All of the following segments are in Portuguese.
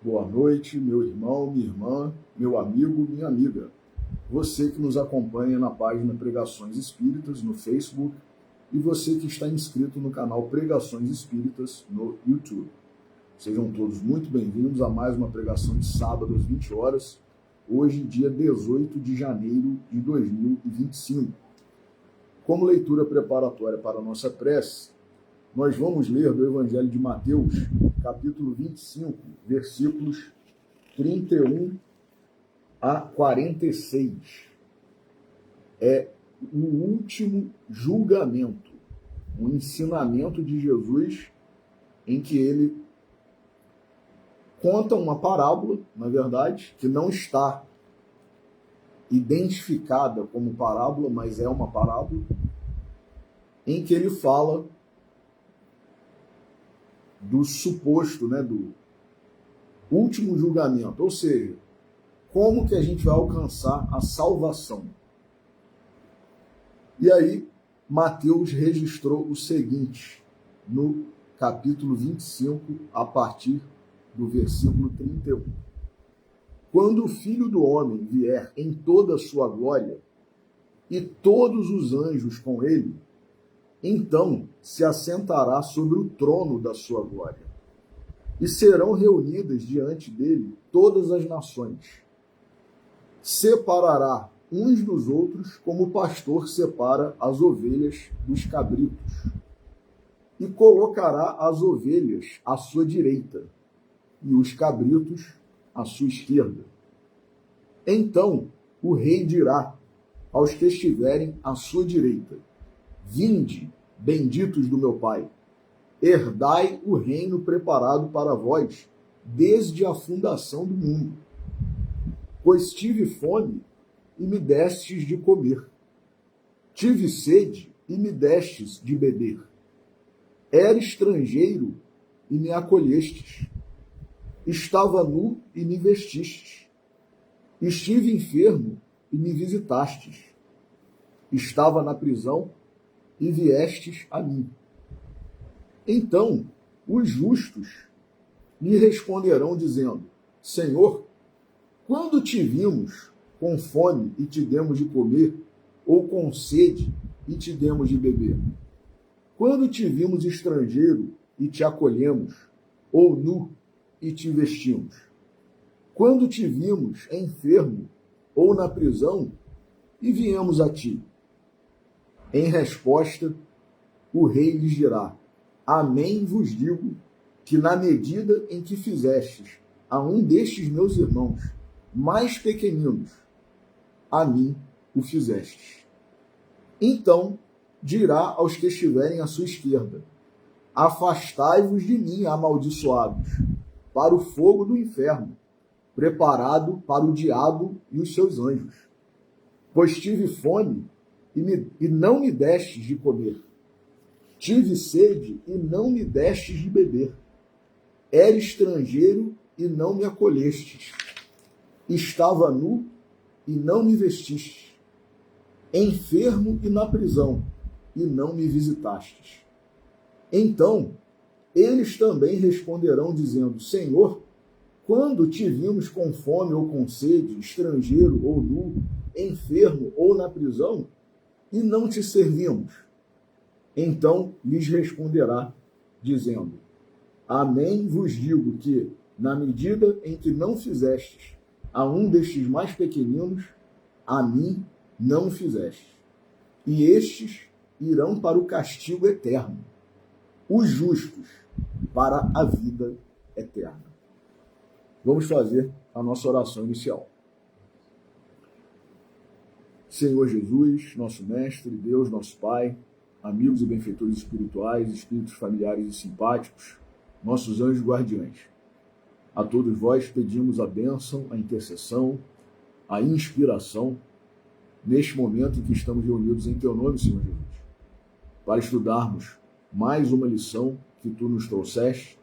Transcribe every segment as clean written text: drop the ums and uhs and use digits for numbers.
Boa noite, meu irmão, minha irmã, meu amigo, minha amiga. Você que nos acompanha na página Pregações Espíritas no Facebook e você que está inscrito no canal Pregações Espíritas no YouTube. Sejam todos muito bem-vindos a mais uma pregação de sábado às 20 horas, hoje, dia 18 de janeiro de 2025. Como leitura preparatória para a nossa prece, nós vamos ler do Evangelho de Mateus, capítulo 25, versículos 31 a 46. É o último julgamento, um ensinamento de Jesus em que ele conta uma parábola, na verdade, que não está identificada como parábola, mas é uma parábola, em que ele fala do suposto, do último julgamento, ou seja, como que a gente vai alcançar a salvação. E aí, Mateus registrou o seguinte, no capítulo 25, a partir do versículo 31. Quando o Filho do Homem vier em toda a sua glória, e todos os anjos com ele, então se assentará sobre o trono da sua glória. E serão reunidas diante dele todas as nações. Separará uns dos outros, como o pastor separa as ovelhas dos cabritos. E colocará as ovelhas à sua direita, e os cabritos à sua esquerda. Então o rei dirá aos que estiverem à sua direita: Vinde, benditos do meu Pai, herdai o reino preparado para vós desde a fundação do mundo. Pois tive fome e me destes de comer. Tive sede e me destes de beber. Era estrangeiro e me acolhestes. Estava nu e me vestistes. Estive enfermo e me visitastes. Estava na prisão e viestes a mim. Então os justos lhe responderão dizendo: Senhor, quando te vimos com fome e te demos de comer, ou com sede e te demos de beber? Quando te vimos estrangeiro e te acolhemos, ou nu e te vestimos? Quando te vimos enfermo ou na prisão e viemos a ti? Em resposta, o rei lhes dirá: Amém vos digo que na medida em que fizestes a um destes meus irmãos mais pequeninos, a mim o fizestes. Então dirá aos que estiverem à sua esquerda: Afastai-vos de mim, amaldiçoados, para o fogo do inferno, preparado para o diabo e os seus anjos. Pois tive fome e não me destes de comer. Tive sede e não me destes de beber. Era estrangeiro e não me acolhestes. Estava nu e não me vestistes. Enfermo e na prisão e não me visitastes. Então eles também responderão dizendo: Senhor, quando te vimos com fome ou com sede, estrangeiro ou nu, enfermo ou na prisão, e não te servimos? Então lhes responderá, dizendo: Amém vos digo que, na medida em que não fizestes a um destes mais pequeninos, a mim não fizestes. E estes irão para o castigo eterno, os justos para a vida eterna. Vamos fazer a nossa oração inicial. Senhor Jesus, nosso Mestre, Deus, nosso Pai, amigos e benfeitores espirituais, espíritos familiares e simpáticos, nossos anjos guardiães. A todos vós pedimos a bênção, a intercessão, a inspiração, neste momento em que estamos reunidos em Teu nome, Senhor Jesus, para estudarmos mais uma lição que Tu nos trouxeste,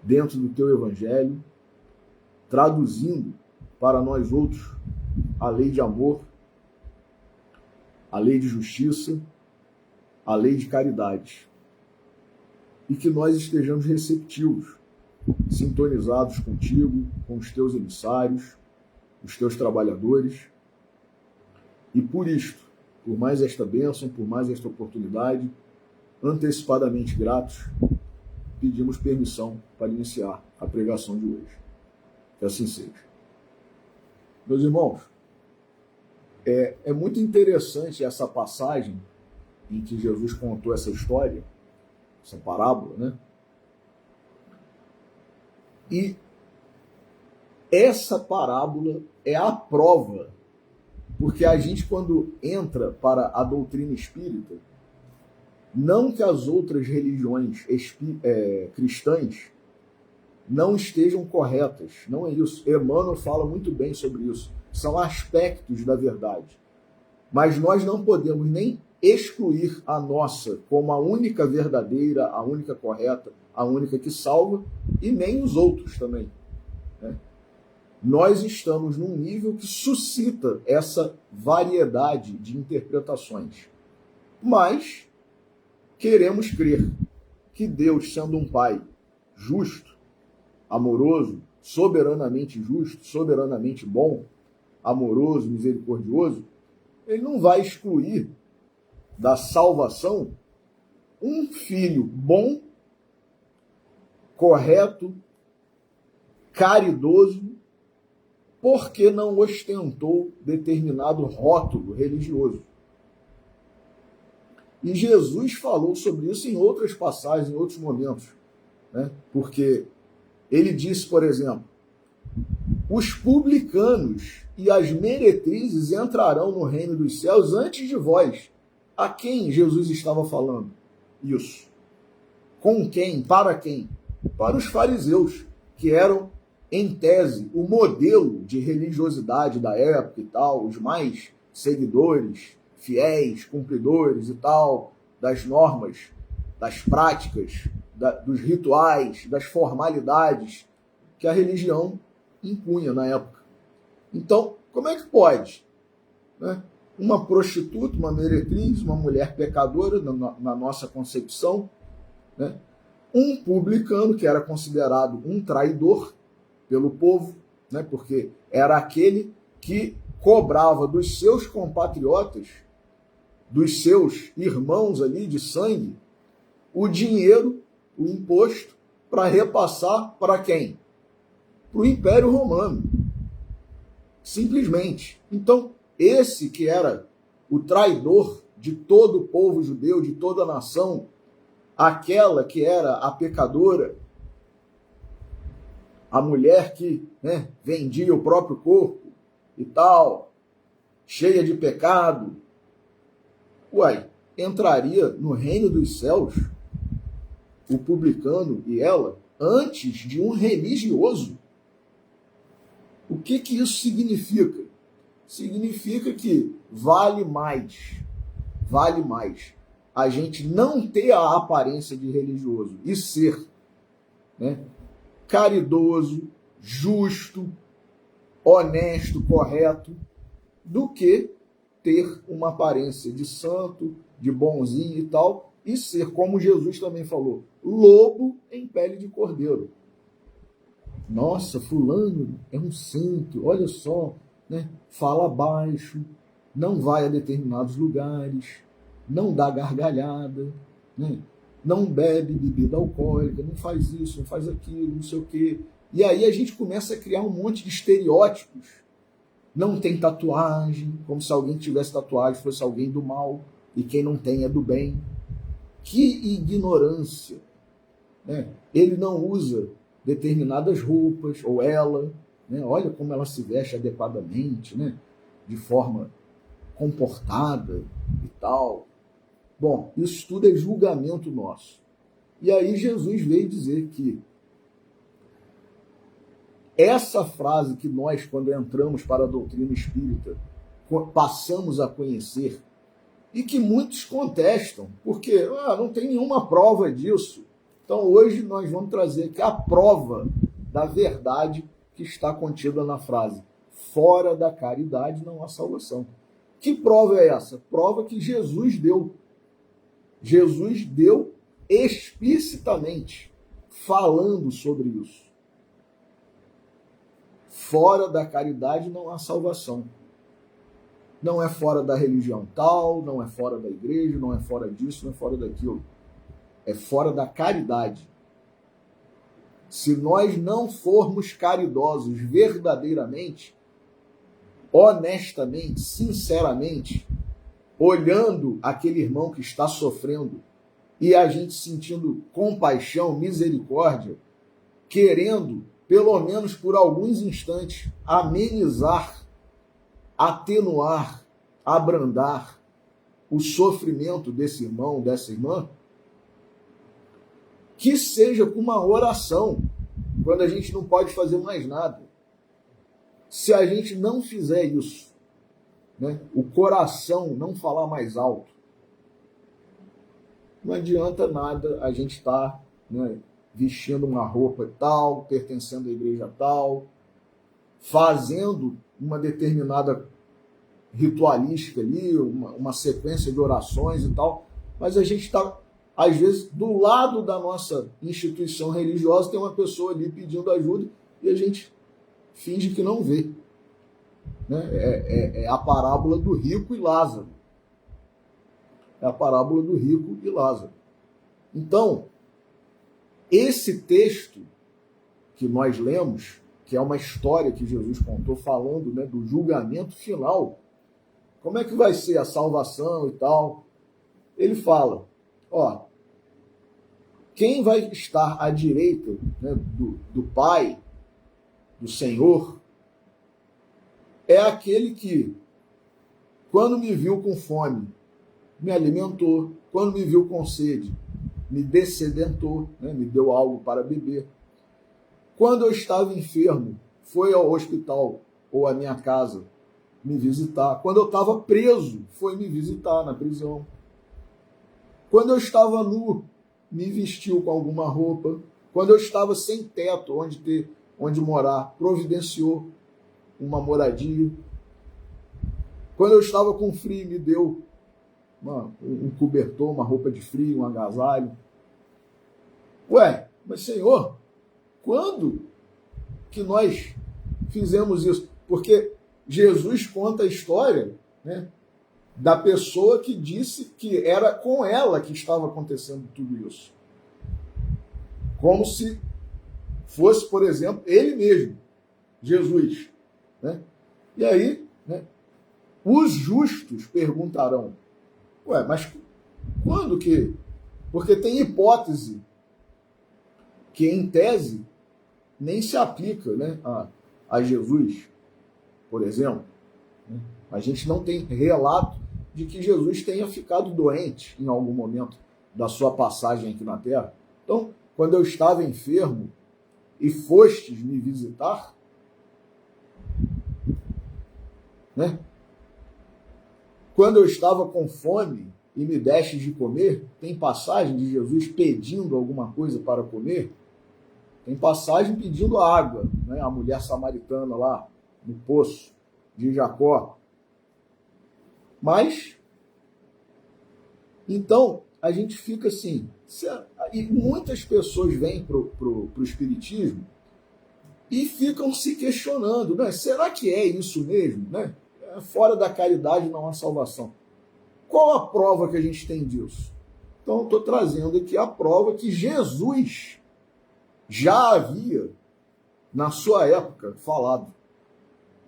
dentro do Teu Evangelho, traduzindo para nós outros a lei de amor, a lei de justiça, a lei de caridade. E que nós estejamos receptivos sintonizados contigo, com os teus emissários, os teus trabalhadores. E por isto, por mais esta bênção, por mais esta oportunidade, antecipadamente gratos, pedimos permissão para iniciar a pregação de hoje. Que assim seja. Meus irmãos, é muito interessante essa passagem em que Jesus contou essa história, essa parábola, né? E essa parábola é a prova, porque a gente, quando entra para a doutrina espírita, não que as outras religiões cristãs não estejam corretas, não é isso. Emmanuel fala muito bem sobre isso. São aspectos da verdade. Mas nós não podemos nem excluir a nossa como a única verdadeira, a única correta, a única que salva, e nem os outros também, né? Nós estamos num nível que suscita essa variedade de interpretações. Mas queremos crer que Deus, sendo um Pai justo, amoroso, soberanamente justo, soberanamente bom, amoroso, misericordioso, ele não vai excluir da salvação um filho bom, correto, caridoso, porque não ostentou determinado rótulo religioso. E Jesus falou sobre isso em outras passagens, em outros momentos, né? Porque ele disse, por exemplo, os publicanos e as meretrizes entrarão no reino dos céus antes de vós. A quem Jesus estava falando isso? Com quem? Para quem? Para os fariseus, que eram, em tese, o modelo de religiosidade da época e tal, os mais seguidores, fiéis, cumpridores e tal, das normas, das práticas, dos rituais, das formalidades que a religião impunha na época. Então, como é que pode, né, uma prostituta, uma meretriz, uma mulher pecadora, na nossa concepção, né, um publicano, que era considerado um traidor pelo povo, né, porque era aquele que cobrava dos seus compatriotas, dos seus irmãos ali de sangue, o dinheiro, o imposto, para repassar para quem? Para o Império Romano. Simplesmente. Então, esse que era o traidor de todo o povo judeu, de toda a nação, aquela que era a pecadora, a mulher que, né, vendia o próprio corpo e tal, cheia de pecado, entraria no reino dos céus o publicano e ela antes de um religioso? O que isso significa? Significa que vale mais a gente não ter a aparência de religioso e ser, né, caridoso, justo, honesto, correto, do que ter uma aparência de santo, de bonzinho e tal, e ser, como Jesus também falou, lobo em pele de cordeiro. Nossa, fulano é um santo, olha só, né? Fala baixo, não vai a determinados lugares, não dá gargalhada, né? Não bebe bebida alcoólica, não faz isso, não faz aquilo, não sei o quê. E aí a gente começa a criar um monte de estereótipos. Não tem tatuagem, como se alguém que tivesse tatuagem fosse alguém do mal, e quem não tem é do bem. Que ignorância, né? Ele não usa determinadas roupas, ou ela, né? Olha como ela se veste adequadamente, né? De forma comportada e tal. Bom, isso tudo é julgamento nosso. E aí Jesus veio dizer que essa frase que nós, quando entramos para a doutrina espírita, passamos a conhecer, e que muitos contestam, porque não tem nenhuma prova disso. Então hoje nós vamos trazer aqui a prova da verdade que está contida na frase: fora da caridade não há salvação. Que prova é essa? Prova que Jesus deu. Jesus deu explicitamente: falando sobre isso. Fora da caridade não há salvação. Não é fora da religião tal, não é fora da igreja, não é fora disso, não é fora daquilo. É fora da caridade. Se nós não formos caridosos verdadeiramente, honestamente, sinceramente, olhando aquele irmão que está sofrendo e a gente sentindo compaixão, misericórdia, querendo, pelo menos por alguns instantes, amenizar, atenuar, abrandar o sofrimento desse irmão, dessa irmã, que seja com uma oração, quando a gente não pode fazer mais nada. Se a gente não fizer isso, né, o coração não falar mais alto, não adianta nada a gente estar, né, vestindo uma roupa tal, pertencendo à igreja tal, fazendo uma determinada ritualística ali, uma sequência de orações e tal, mas a gente está, às vezes, do lado da nossa instituição religiosa, tem uma pessoa ali pedindo ajuda e a gente finge que não vê. Né? É a parábola do rico e Lázaro. É a parábola do rico e Lázaro. Então, esse texto que nós lemos, que é uma história que Jesus contou falando, né, do julgamento final, como é que vai ser a salvação e tal? Ele fala, ó, quem vai estar à direita, né, do Pai, do Senhor, é aquele que, quando me viu com fome, me alimentou, quando me viu com sede, me dessedentou, né, me deu algo para beber. Quando eu estava enfermo, foi ao hospital ou à minha casa me visitar. Quando eu estava preso, foi me visitar na prisão. Quando eu estava nu, me vestiu com alguma roupa. Quando eu estava sem teto, onde morar, providenciou uma moradia. Quando eu estava com frio, me deu um cobertor, uma roupa de frio, um agasalho. Ué, mas Senhor, quando que nós fizemos isso? Porque Jesus conta a história, né, da pessoa que disse que era com ela que estava acontecendo tudo isso. Como se fosse, por exemplo, ele mesmo, Jesus. Né? E aí, né, os justos perguntarão, ué, mas quando que? Porque tem hipótese que, em tese, nem se aplica, né, a Jesus, por exemplo. A gente não tem relato de que Jesus tenha ficado doente em algum momento da sua passagem aqui na Terra. Então, quando eu estava enfermo e fostes me visitar, né? Quando eu estava com fome e me destes de comer, tem passagem de Jesus pedindo alguma coisa para comer? Tem passagem pedindo água, né? A mulher samaritana lá no poço de Jacó. Mas, então, a gente fica assim, e muitas pessoas vêm para o Espiritismo e ficam se questionando, né? Será que é isso mesmo? Né? Fora da caridade não há salvação. Qual a prova que a gente tem disso? Então, estou trazendo aqui a prova que Jesus já havia, na sua época, falado.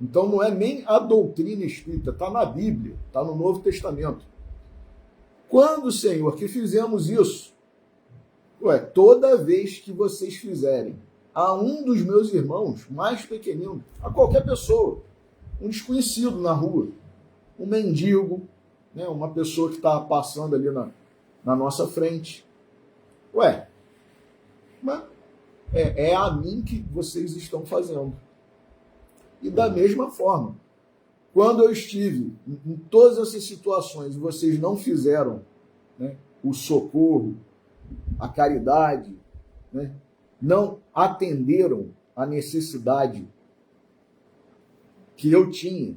Então não é nem a doutrina espírita, está na Bíblia, está no Novo Testamento. Quando, Senhor, que fizemos isso? Ué, toda vez que vocês fizerem a um dos meus irmãos mais pequenino, a qualquer pessoa, um desconhecido na rua, um mendigo, né, uma pessoa que está passando ali na nossa frente. Ué, mas é a mim que vocês estão fazendo. E da mesma forma, quando eu estive em todas essas situações e vocês não fizeram, né, o socorro, a caridade, né, não atenderam a necessidade que eu tinha,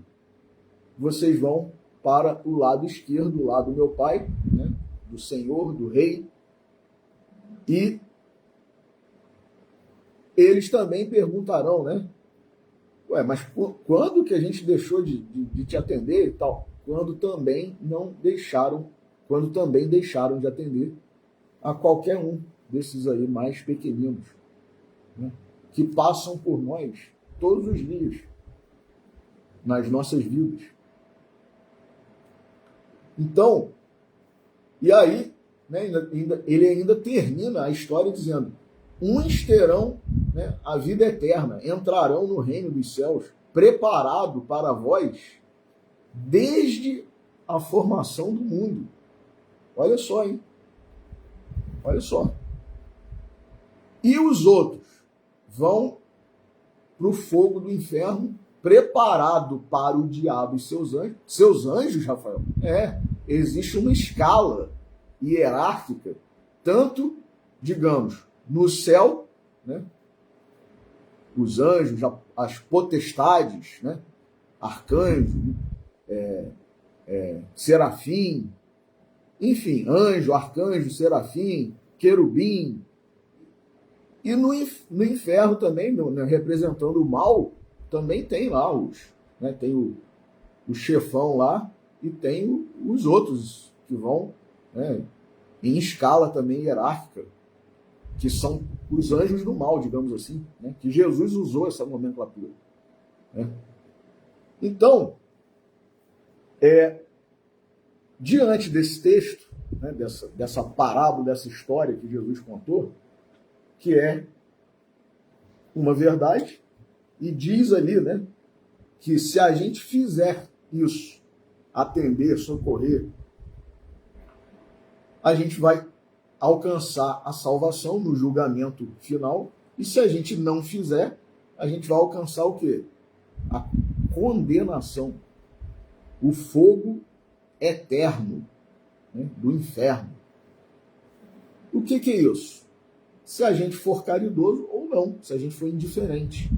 vocês vão para o lado esquerdo, o lado do meu pai, né, do Senhor, do Rei, e eles também perguntarão, né? Ué, mas quando que a gente deixou de te atender e tal? Quando também deixaram de atender a qualquer um desses aí mais pequeninos, né? Que passam por nós todos os dias, nas nossas vidas. Então, e aí, né, ele ainda termina a história dizendo: uns terão, né, a vida eterna, entrarão no reino dos céus, preparado para vós desde a formação do mundo. Olha só, hein? Olha só. E os outros vão para o fogo do inferno, preparado para o diabo e seus anjos. Seus anjos, Rafael? Existe uma escala hierárquica, tanto, digamos, no céu, né? Os anjos, as potestades, né? Arcanjo, serafim, enfim, anjo, arcanjo, serafim, querubim. E no inferno também, né, representando o mal, também tem lá né, tem o chefão lá e tem os outros que vão, né, em escala também hierárquica, que são os anjos do mal, digamos assim, né, que Jesus usou essa nomenclatura. Né? Então, diante desse texto, né, dessa parábola, dessa história que Jesus contou, que é uma verdade, e diz ali, né, que se a gente fizer isso, atender, socorrer, a gente vai alcançar a salvação no julgamento final, e se a gente não fizer, a gente vai alcançar o quê? A condenação, o fogo eterno, né, do inferno. O que é isso? Se a gente for caridoso ou não, se a gente for indiferente,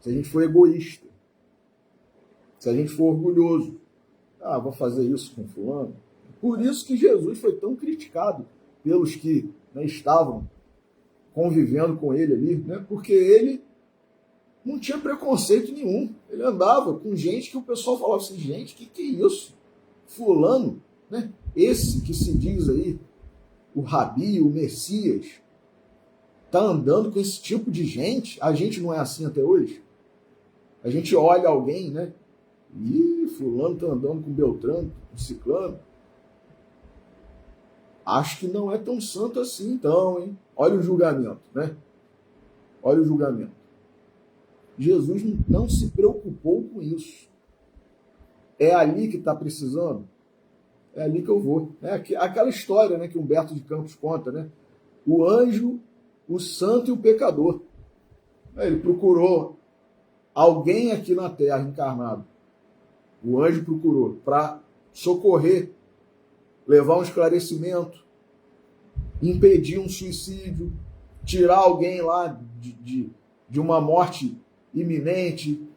se a gente for egoísta, se a gente for orgulhoso. Vou fazer isso com fulano. Por isso que Jesus foi tão criticado pelos que, né, estavam convivendo com ele ali, né, porque ele não tinha preconceito nenhum. Ele andava com gente que o pessoal falava assim: gente, que é isso? Fulano, né, esse que se diz aí, o Rabi, o Messias, está andando com esse tipo de gente. A gente não é assim até hoje? A gente olha alguém, né? Fulano está andando com Beltrano, com Ciclano. Acho que não é tão santo assim, então, hein? Olha o julgamento, né? Olha o julgamento. Jesus não se preocupou com isso. É ali que está precisando? É ali que eu vou. Aquela história, né, que Humberto de Campos conta, né? O anjo, o santo e o pecador. Ele procurou alguém aqui na Terra encarnado. O anjo procurou para socorrer, levar um esclarecimento, impedir um suicídio, tirar alguém lá de uma morte iminente,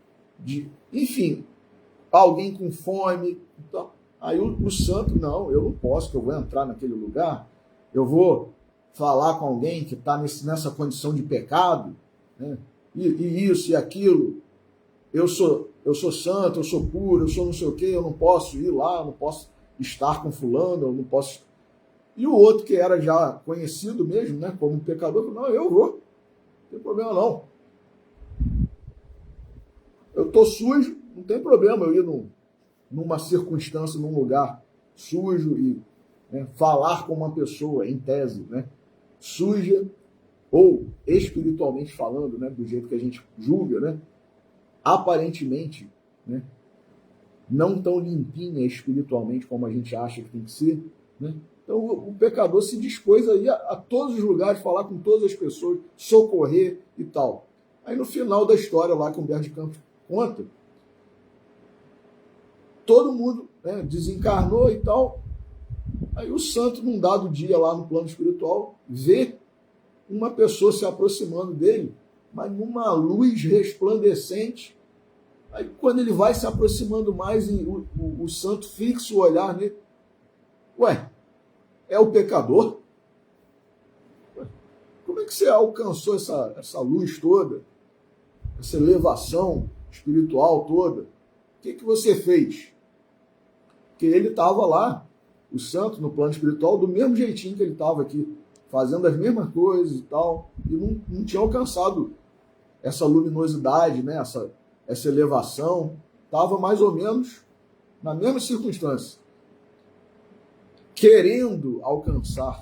enfim, alguém com fome. Então, aí o santo, não, eu não posso, que eu vou entrar naquele lugar, eu vou falar com alguém que está nessa condição de pecado, né? E isso e aquilo, eu sou santo, eu sou puro, eu sou não sei o quê, eu não posso ir lá, eu não posso estar com fulano, eu não posso... E o outro que era já conhecido mesmo, né, como pecador, não, eu vou, não tem problema não. Eu estou sujo, não tem problema eu ir numa circunstância, num lugar sujo e, né, falar com uma pessoa, em tese, né, suja, ou espiritualmente falando, né, do jeito que a gente julga, né, aparentemente, né, não tão limpinha espiritualmente como a gente acha que tem que ser, né? Então o pecador se dispôs aí a todos os lugares, falar com todas as pessoas, socorrer e tal. Aí no final da história lá que o Humberto de Campos conta, todo mundo, né, desencarnou e tal. Aí o santo, num dado dia lá no plano espiritual, vê uma pessoa se aproximando dele, mas numa luz resplandecente. Aí quando ele vai se aproximando mais, o santo fixa o olhar nele. Ué, é o pecador? Ué, como é que você alcançou essa luz toda, essa elevação espiritual toda? O que você fez? Porque ele estava lá, o santo, no plano espiritual, do mesmo jeitinho que ele estava aqui, fazendo as mesmas coisas e tal, e não tinha alcançado essa luminosidade, né? essa elevação. Estava mais ou menos na mesma circunstância, querendo alcançar,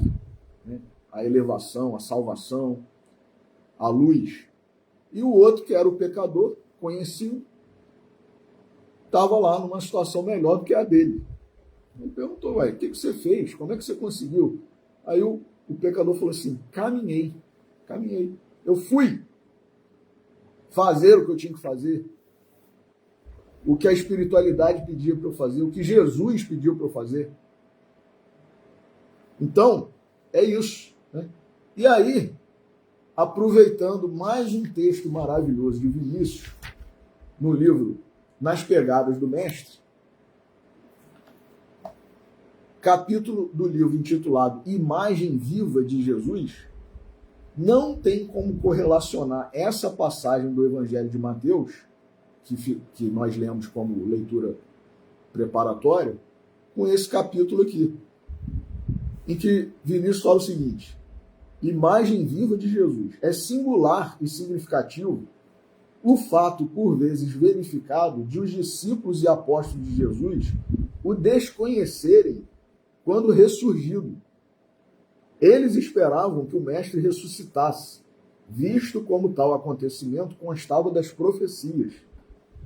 né, a elevação, a salvação, a luz. E o outro, que era o pecador, conhecido, estava lá numa situação melhor do que a dele. Ele perguntou, o que você fez? Como é que você conseguiu? Aí o pecador falou assim, caminhei. Eu fui fazer o que eu tinha que fazer, o que a espiritualidade pedia para eu fazer, o que Jesus pediu para eu fazer. Então, é isso, né? E aí, aproveitando mais um texto maravilhoso de Vinícius, no livro Nas Pegadas do Mestre, capítulo do livro intitulado Imagem Viva de Jesus, não tem como correlacionar essa passagem do Evangelho de Mateus, que nós lemos como leitura preparatória, com esse capítulo aqui, em que Vinícius fala o seguinte: imagem viva de Jesus. É singular e significativo o fato, por vezes verificado, de os discípulos e apóstolos de Jesus o desconhecerem quando ressurgido. Eles esperavam que o Mestre ressuscitasse, visto como tal acontecimento constava das profecias,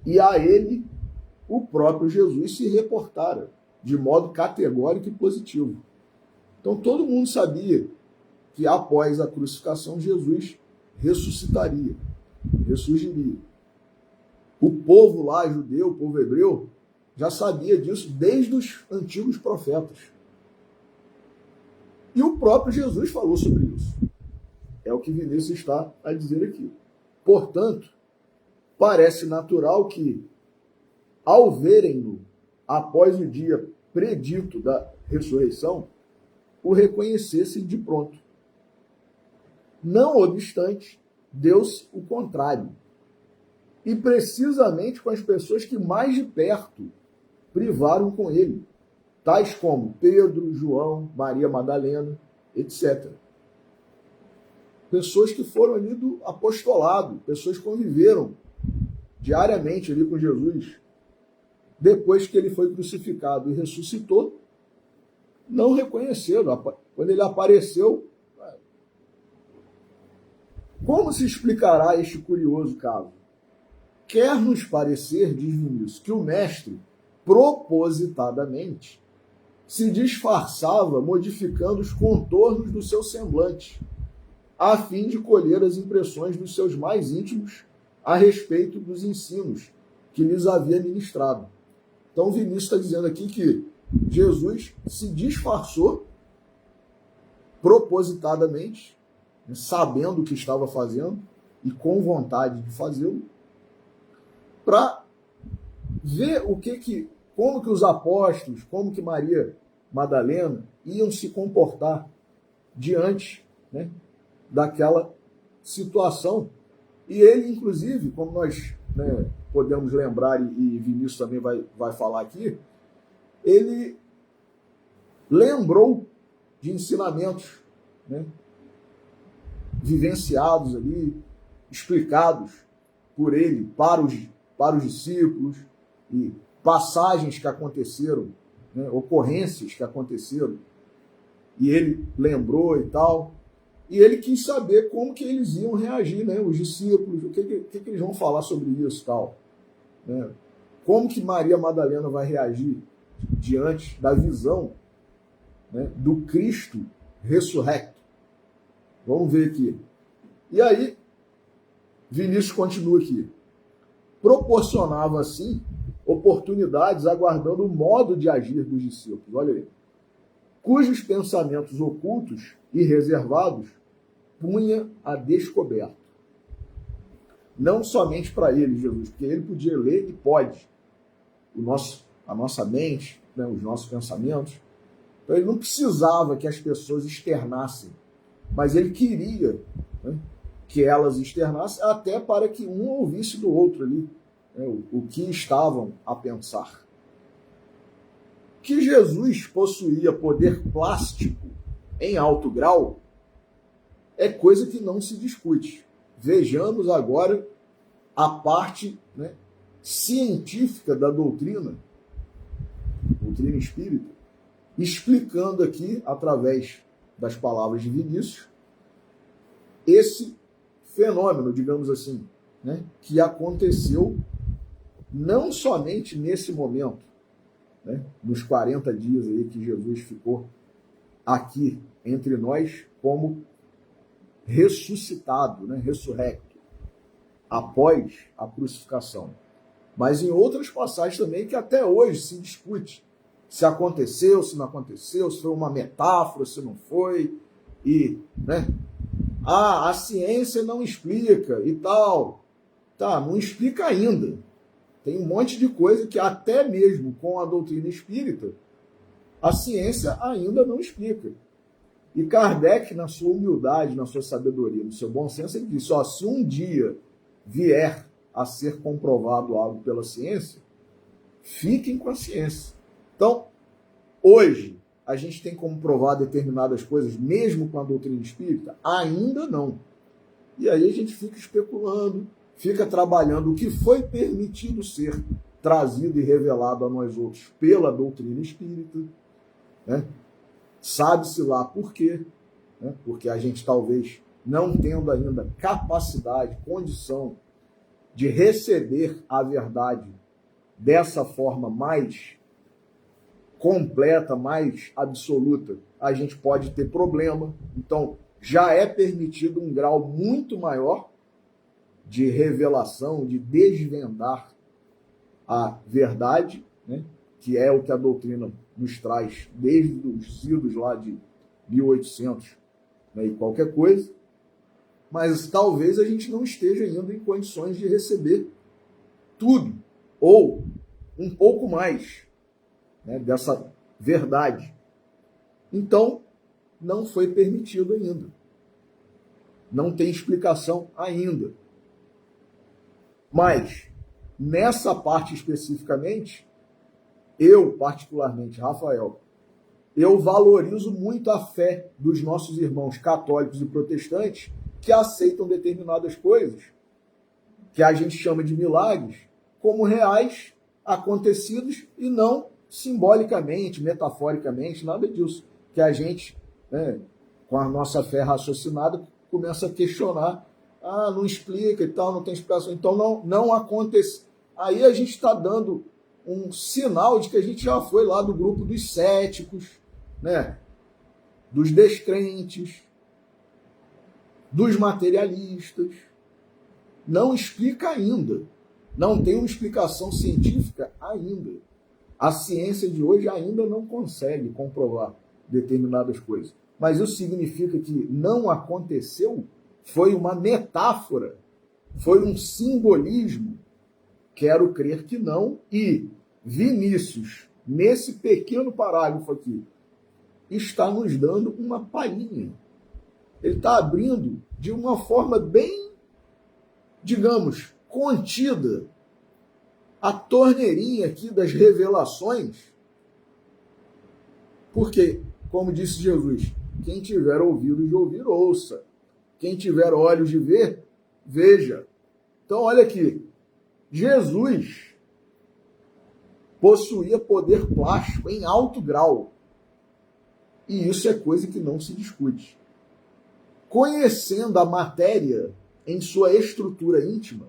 e a ele o próprio Jesus se reportara, de modo categórico e positivo. Então todo mundo sabia que após a crucificação Jesus ressuscitaria, ressurgiria. O povo lá, judeu, o povo hebreu, já sabia disso desde os antigos profetas. E o próprio Jesus falou sobre isso. É o que Vinícius está a dizer aqui. Portanto, parece natural que, ao verem-no após o dia predito da ressurreição, o reconhecessem de pronto. Não obstante, deu-se o contrário. E precisamente com as pessoas que mais de perto privaram com ele, tais como Pedro, João, Maria Madalena, etc. Pessoas que foram ali do apostolado, pessoas que conviveram diariamente ali com Jesus. Depois que ele foi crucificado e ressuscitou, não reconheceram. Quando ele apareceu, como se explicará este curioso caso? Quer nos parecer, diz Vinícius, que o mestre, propositadamente, se disfarçava modificando os contornos do seu semblante, a fim de colher as impressões dos seus mais íntimos a respeito dos ensinos que lhes havia ministrado. Então Vinícius está dizendo aqui que Jesus se disfarçou propositadamente, sabendo o que estava fazendo e com vontade de fazê-lo, para ver como que os apóstolos, como que Maria Madalena iam se comportar diante, né, daquela situação. E ele, inclusive, como nós, né, podemos lembrar, e Vinícius também vai falar aqui, ele lembrou de ensinamentos, né, vivenciados ali, explicados por ele para os discípulos, e passagens que aconteceram, né, ocorrências que aconteceram, e ele lembrou e tal, e ele quis saber como que eles iam reagir, né, os discípulos, o que eles vão falar sobre isso e tal, né, como que Maria Madalena vai reagir diante da visão, né, do Cristo ressurrecto. Vamos ver aqui. E aí, Vinícius continua aqui. Proporcionava, assim, oportunidades aguardando o modo de agir dos discípulos. Olha aí. Cujos pensamentos ocultos e reservados punha a descoberto. Não somente para ele, Jesus, porque ele podia ler e pode a nossa mente, né, os nossos pensamentos. Então ele não precisava que as pessoas externassem mas ele queria, né, que elas externassem, até para que um ouvisse do outro ali, né, o que estavam a pensar. Que Jesus possuía poder plástico em alto grau é coisa que não se discute. Vejamos agora a parte, né, científica da doutrina espírita, explicando aqui, através das palavras de Vinícius, esse fenômeno, digamos assim, né, que aconteceu não somente nesse momento, né, nos 40 dias aí que Jesus ficou aqui entre nós como ressuscitado, né, ressurrecto, após a crucificação. Mas em outras passagens também que até hoje se discute se aconteceu, se não aconteceu, se foi uma metáfora, se não foi, e, né, a ciência não explica e tal. Tá, não explica ainda. Tem um monte de coisa que até mesmo com a doutrina espírita, a ciência ainda não explica. E Kardec, na sua humildade, na sua sabedoria, no seu bom senso, ele disse, ó, se um dia vier a ser comprovado algo pela ciência, fiquem com a ciência. Então, hoje, a gente tem como provar determinadas coisas, mesmo com a doutrina espírita? Ainda não. E aí a gente fica especulando, fica trabalhando o que foi permitido ser trazido e revelado a nós outros pela doutrina espírita, né? Sabe-se lá por quê, né? Porque a gente talvez não tendo ainda capacidade, condição de receber a verdade dessa forma mais completa, mais absoluta, a gente pode ter problema. Então, já é permitido um grau muito maior de revelação, de desvendar a verdade, né? Que é o que a doutrina nos traz desde os idos lá de 1800, né, e qualquer coisa. Mas talvez a gente não esteja ainda em condições de receber tudo, ou um pouco mais, né, dessa verdade. Então, não foi permitido ainda. Não tem explicação ainda. Mas, nessa parte especificamente, eu, particularmente, Rafael, eu valorizo muito a fé dos nossos irmãos católicos e protestantes que aceitam determinadas coisas, que a gente chama de milagres, como reais, acontecidos, e não simbolicamente, metaforicamente, nada disso. Que a gente, né, com a nossa fé raciocinada, começa a questionar, não explica e tal, não tem explicação, então não acontece. Aí a gente está dando um sinal de que a gente já foi lá do grupo dos céticos, né, dos descrentes, dos materialistas. Não explica ainda. Não tem uma explicação científica ainda. A ciência de hoje ainda não consegue comprovar determinadas coisas. Mas isso significa que não aconteceu? Foi uma metáfora? Foi um simbolismo? Quero crer que não. E Vinícius, nesse pequeno parágrafo aqui, está nos dando uma palhinha. Ele está abrindo de uma forma bem, digamos, contida a torneirinha aqui das revelações, porque, como disse Jesus, quem tiver ouvidos de ouvir, ouça. Quem tiver olhos de ver, veja. Então, olha aqui, Jesus possuía poder plástico em alto grau, e isso é coisa que não se discute. Conhecendo a matéria em sua estrutura íntima,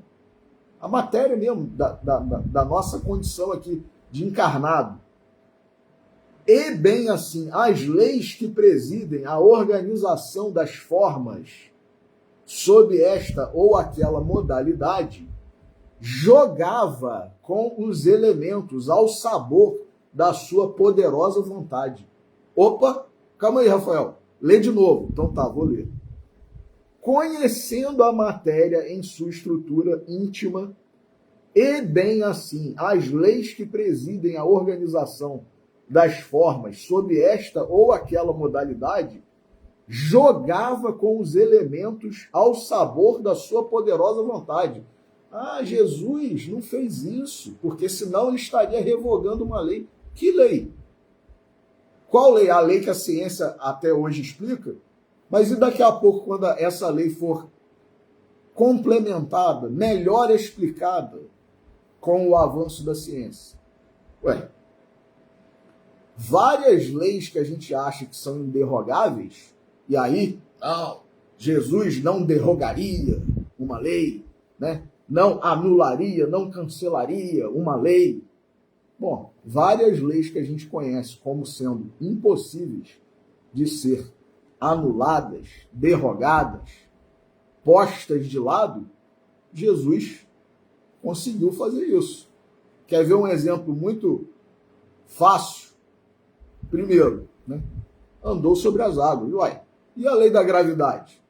a matéria mesmo da nossa condição aqui de encarnado, e bem assim, as leis que presidem a organização das formas sob esta ou aquela modalidade, jogava com os elementos ao sabor da sua poderosa vontade. Opa, calma aí, Rafael. Lê de novo. Então tá, vou ler. Conhecendo a matéria em sua estrutura íntima, e bem assim, as leis que presidem a organização das formas sob esta ou aquela modalidade, jogava com os elementos ao sabor da sua poderosa vontade. Ah, Jesus não fez isso, porque senão ele estaria revogando uma lei. Que lei? Qual lei? A lei que a ciência até hoje explica? Mas e daqui a pouco, quando essa lei for complementada, melhor explicada com o avanço da ciência? Ué, várias leis que a gente acha que são inderrogáveis, e aí, não, Jesus não derrogaria uma lei, né? Não anularia, não cancelaria uma lei. Bom, várias leis que a gente conhece como sendo impossíveis de ser anuladas, derrogadas, postas de lado, Jesus conseguiu fazer isso. Quer ver um exemplo muito fácil? Primeiro, né? Andou sobre as águas. Uai, e a lei da gravidade?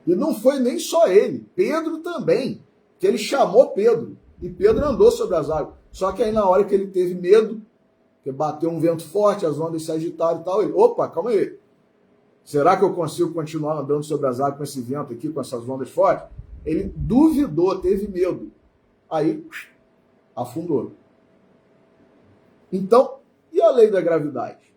E não foi nem só ele, Pedro também, que ele chamou Pedro. E Pedro andou sobre as águas. Só que aí na hora que ele teve medo, que bateu um vento forte, as ondas se agitaram e tal, ele, opa, calma aí. Será que eu consigo continuar andando sobre as águas com esse vento aqui, com essas ondas fortes? Ele duvidou, teve medo. Aí, afundou. Então, e a lei da gravidade?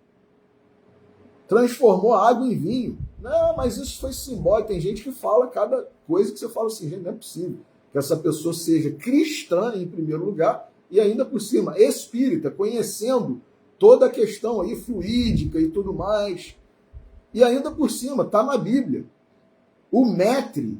Transformou a água em vinho. Não, mas isso foi simbólico. Tem gente que fala cada coisa que você fala assim, gente, não é possível que essa pessoa seja cristã em primeiro lugar e ainda por cima espírita, conhecendo toda a questão aí fluídica e tudo mais. E ainda por cima, está na Bíblia. O maître,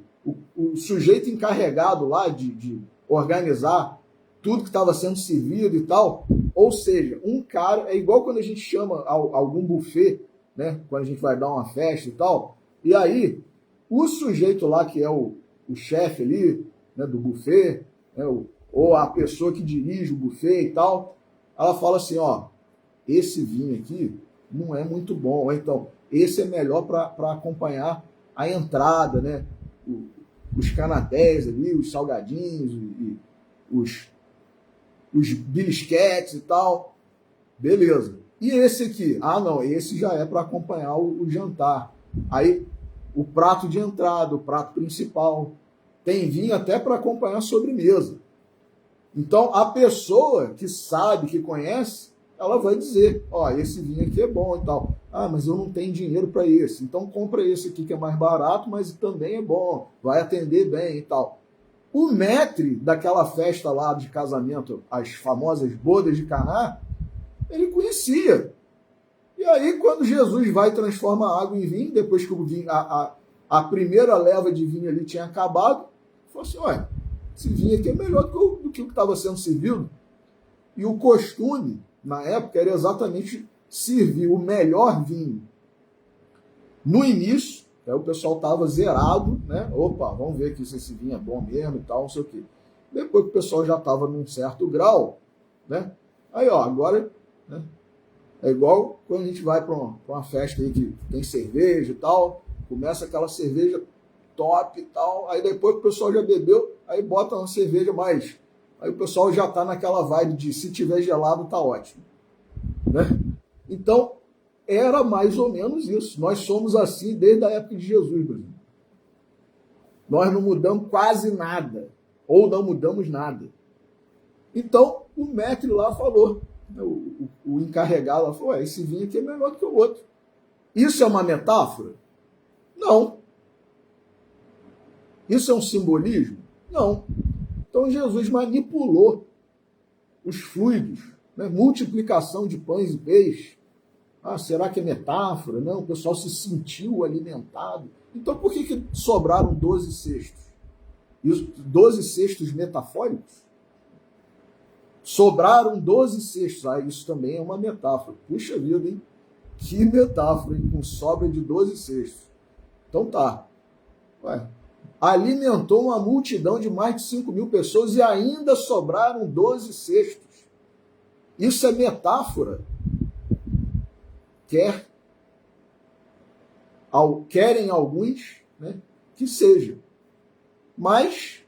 o sujeito encarregado lá de organizar tudo que estava sendo servido e tal, ou seja, um cara, é igual quando a gente chama algum buffet, né, quando a gente vai dar uma festa e tal, e aí o sujeito lá que é o chefe ali, né, do buffet, né, ou a pessoa que dirige o buffet e tal, ela fala assim, ó, esse vinho aqui não é muito bom, ou então, esse é melhor para acompanhar a entrada, né, os canapés ali, os salgadinhos, e os belisquetes e tal, beleza. E esse aqui? Ah, não, esse já é para acompanhar o jantar. Aí, o prato de entrada, o prato principal. Tem vinho até para acompanhar a sobremesa. Então, a pessoa que sabe, que conhece, ela vai dizer, ó, esse vinho aqui é bom e tal. Ah, mas eu não tenho dinheiro para esse. Então, compra esse aqui que é mais barato, mas também é bom, vai atender bem e tal. O maître daquela festa lá de casamento, as famosas bodas de Caná, ele conhecia. E aí, quando Jesus vai e transforma a água em vinho, depois que o vinho, a primeira leva de vinho ali tinha acabado, falou assim, olha, esse vinho aqui é melhor do que o que estava sendo servido. E o costume, na época, era exatamente servir o melhor vinho no início. Aí o pessoal estava zerado, né? Opa, vamos ver aqui se esse vinho é bom mesmo e tal, não sei o quê. Depois que o pessoal já estava num certo grau, né? Aí, ó, agora, né? É igual quando a gente vai para uma festa aí que tem cerveja e tal, começa aquela cerveja top e tal, aí depois que o pessoal já bebeu, aí bota uma cerveja mais. Aí o pessoal já está naquela vibe de se tiver gelado, tá ótimo. Né? Então, era mais ou menos isso. Nós somos assim desde a época de Jesus, Brasil. Nós não mudamos quase nada, ou não mudamos nada. Então, o maître lá falou, o encarregado lá falou, esse vinho aqui é melhor do que o outro. Isso é uma metáfora? Não. Isso é um simbolismo? Não. Então, Jesus manipulou os fluidos, né? Multiplicação de pães e peixes. Ah, será que é metáfora? Não, o pessoal se sentiu alimentado. Então, por que sobraram 12 cestos? 12 cestos metafóricos? Sobraram 12 cestos. Ah, isso também é uma metáfora. Puxa vida, hein? Que metáfora, hein? Com sobra de 12 cestos. Então tá. Ué, alimentou uma multidão de mais de 5.000 pessoas e ainda sobraram 12 cestos. Isso é metáfora? Querem alguns, né, que seja. Mas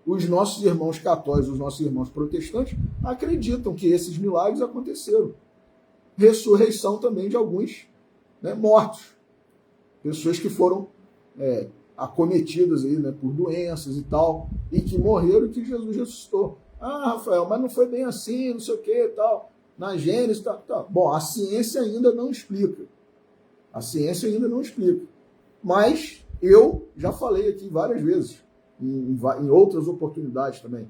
os nossos irmãos católicos, os nossos irmãos protestantes, acreditam que esses milagres aconteceram. ressurreição também de alguns, né, mortos. Pessoas que foram acometidas aí, né, por doenças e tal, e que morreram e que Jesus ressuscitou. Ah, Rafael, mas não foi bem assim, não sei o que e tal. Na Gênesis, tal. Bom, a ciência ainda não explica. A ciência ainda não explica. Mas eu já falei aqui várias vezes, em outras oportunidades também.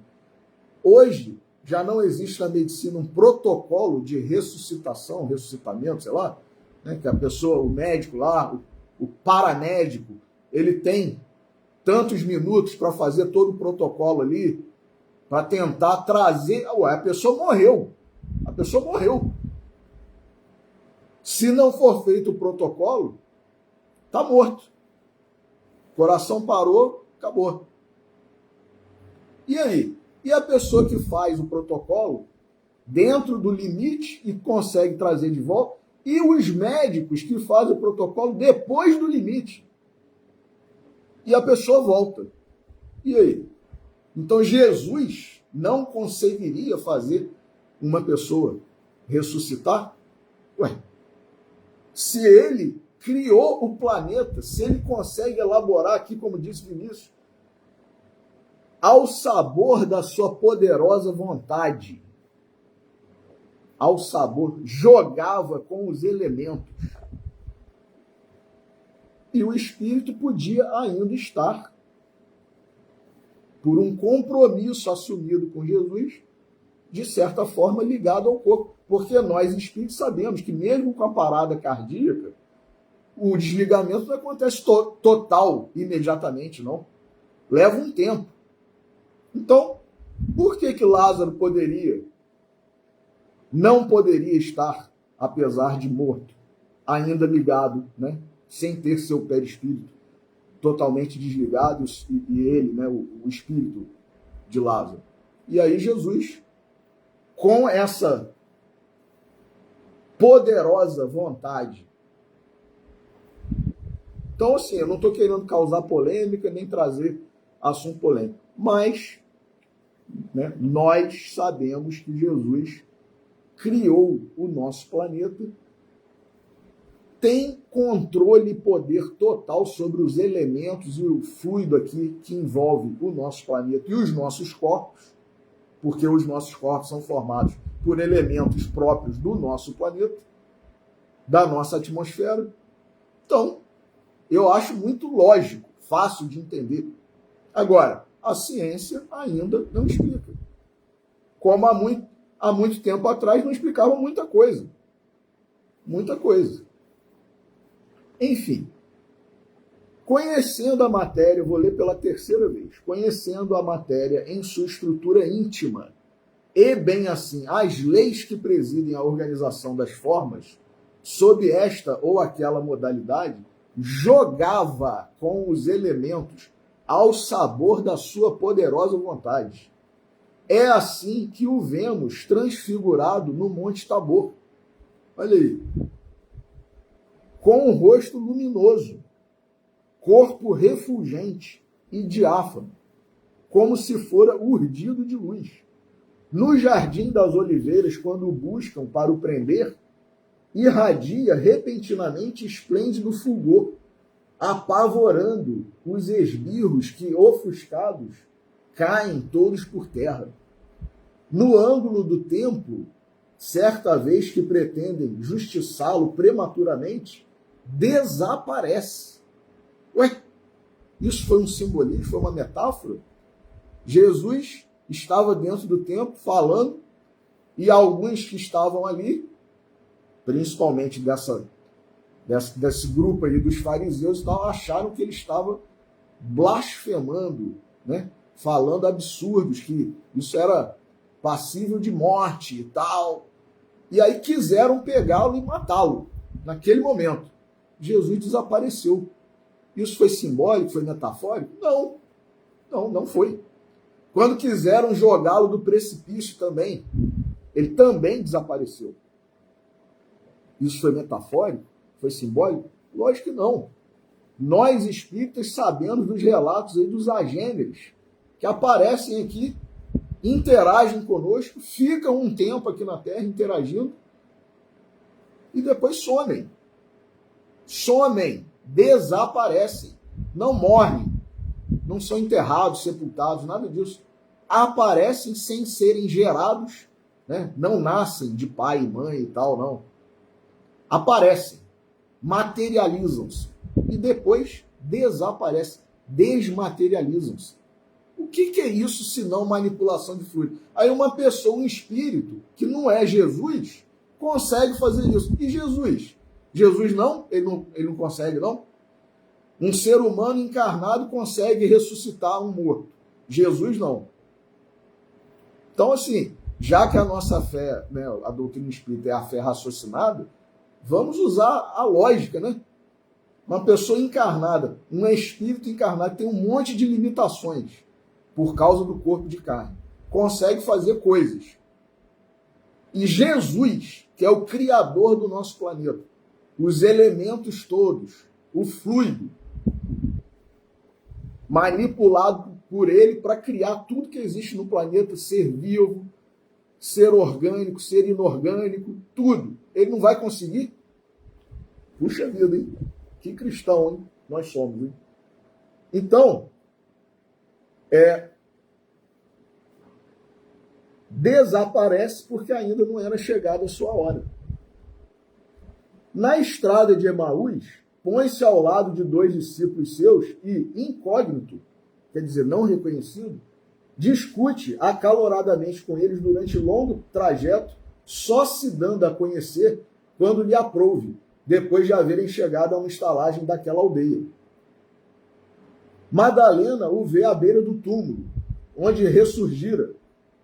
Hoje, já não existe na medicina um protocolo de ressuscitação, ressuscitamento, sei lá, né, que a pessoa, o médico lá, o paramédico, ele tem tantos minutos para fazer todo o protocolo ali, para tentar trazer. Ué, a pessoa morreu. A pessoa morreu. Se não for feito o protocolo, está morto. Coração parou, acabou. E aí? E a pessoa que faz o protocolo dentro do limite e consegue trazer de volta? E os médicos que fazem o protocolo depois do limite? E a pessoa volta. E aí? Então Jesus não conseguiria fazer uma pessoa ressuscitar? Ué, se ele criou o planeta, se ele consegue elaborar aqui, como disse Vinícius, ao sabor da sua poderosa vontade, ao sabor, jogava com os elementos. E o espírito podia ainda estar, por um compromisso assumido com Jesus, de certa forma ligado ao corpo. Porque nós, espíritos, sabemos que mesmo com a parada cardíaca, o desligamento não acontece total, imediatamente, não. Leva um tempo. Então, por que Lázaro não poderia estar, apesar de morto, ainda ligado, né, sem ter seu perispírito totalmente desligado, e ele, né, o espírito de Lázaro? E aí Jesus, com essa poderosa vontade. Então, assim, eu não estou querendo causar polêmica, nem trazer assunto polêmico, mas, né, nós sabemos que Jesus criou o nosso planeta, tem controle e poder total sobre os elementos e o fluido aqui que envolve o nosso planeta e os nossos corpos, porque os nossos corpos são formados por elementos próprios do nosso planeta, da nossa atmosfera. Então, eu acho muito lógico, fácil de entender. Agora, a ciência ainda não explica. Como há muito tempo atrás não explicava muita coisa. Muita coisa. Enfim, conhecendo a matéria, vou ler pela terceira vez, conhecendo a matéria em sua estrutura íntima, e bem assim, as leis que presidem a organização das formas, sob esta ou aquela modalidade, jogava com os elementos ao sabor da sua poderosa vontade. É assim que o vemos transfigurado no Monte Tabor. Olha aí. Com um rosto luminoso, corpo refulgente e diáfano, como se fora urdido de luz. No Jardim das Oliveiras, quando o buscam para o prender, irradia repentinamente esplêndido fulgor, apavorando os esbirros que, ofuscados, caem todos por terra. No ângulo do templo, certa vez que pretendem justiçá-lo prematuramente, desaparece. Ué, isso foi um simbolismo, foi uma metáfora? Jesus estava dentro do templo falando, e alguns que estavam ali, principalmente desse grupo aí dos fariseus, acharam que ele estava blasfemando, né? Falando absurdos, que isso era passível de morte e tal. E aí quiseram pegá-lo e matá-lo naquele momento. Jesus desapareceu. Isso foi simbólico, foi metafórico? Não foi. Quando quiseram jogá-lo do precipício também, ele também desapareceu. Isso foi metafórico? Foi simbólico? Lógico que não. Nós, espíritas, sabemos dos relatos aí dos agêneres que aparecem aqui, interagem conosco, ficam um tempo aqui na Terra interagindo, e depois somem. Somem, desaparecem, não morrem, não são enterrados, sepultados, nada disso. Aparecem sem serem gerados, né? Não nascem de pai e mãe e tal, não. Aparecem, materializam-se e depois desaparecem, desmaterializam-se. O que é isso senão manipulação de fluido? Aí uma pessoa, um espírito, que não é Jesus, consegue fazer isso. E Jesus? Jesus não? Ele não consegue, não? Um ser humano encarnado consegue ressuscitar um morto. Jesus não. Então, assim, já que a nossa fé, né, a doutrina espírita é a fé raciocinada, vamos usar a lógica, né? Uma pessoa encarnada, um espírito encarnado, tem um monte de limitações por causa do corpo de carne. Consegue fazer coisas. E Jesus, que é o criador do nosso planeta, os elementos todos, o fluido, manipulado por ele para criar tudo que existe no planeta, ser vivo, ser orgânico, ser inorgânico, tudo. Ele não vai conseguir? Puxa vida, hein? Que cristão, hein? Nós somos, hein? Então, desaparece porque ainda não era chegada a sua hora. Na estrada de Emaús, põe-se ao lado de 2 discípulos seus e, incógnito, quer dizer, não reconhecido, discute acaloradamente com eles durante longo trajeto, só se dando a conhecer quando lhe aprouve, depois de haverem chegado a uma estalagem daquela aldeia. Madalena o vê à beira do túmulo, onde ressurgira,